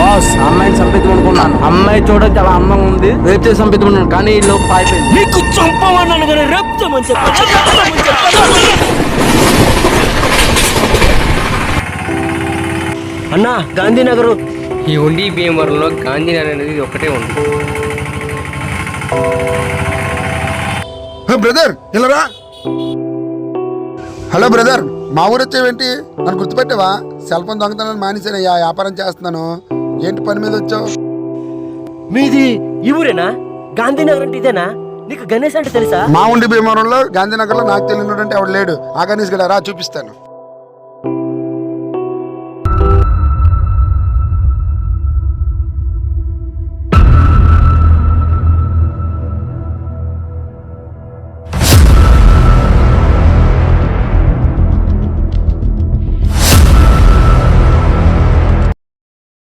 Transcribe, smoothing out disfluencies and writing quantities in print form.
Boss అమ్మాయిని చంపిద్దాం అనుకున్నాను. అమ్మాయి చూడడానికి చాలా అందంగా ఉంది. రేపు చేసి చంపిద్దాం అనుకున్నాను కానీ ఈ లోపు అయిపోయింది. నీకు చంపమన్నాను కానీ రేపుతామని అన్నా గాంధీనగర్. ఈ ఉండి భీమవరంలో గాంధీనగర్ అనేది ఒకటే ఉంది. బ్రదర్ ఇలా. హలో బ్రదర్, మా ఊరు వచ్చావేంటి? నన్ను గుర్తుపెట్టావా? సెల్ ఫోన్ దొంగతనాన్ని మానేసాను, వ్యాపారం చేస్తున్నాను. ఏంటి పని మీద వచ్చావు? మీది ఈ ఊరేనా? గాంధీనగర్ అంటే ఇదేనా? నీకు గణేష్ అంటే తెలుసా? మా ఉండి భీమవరంలో గాంధీనగర్ లో నాకు తెలియనటువంటి ఎవడు లేడు. ఆ గణేష్ గడ రా చూపిస్తాను.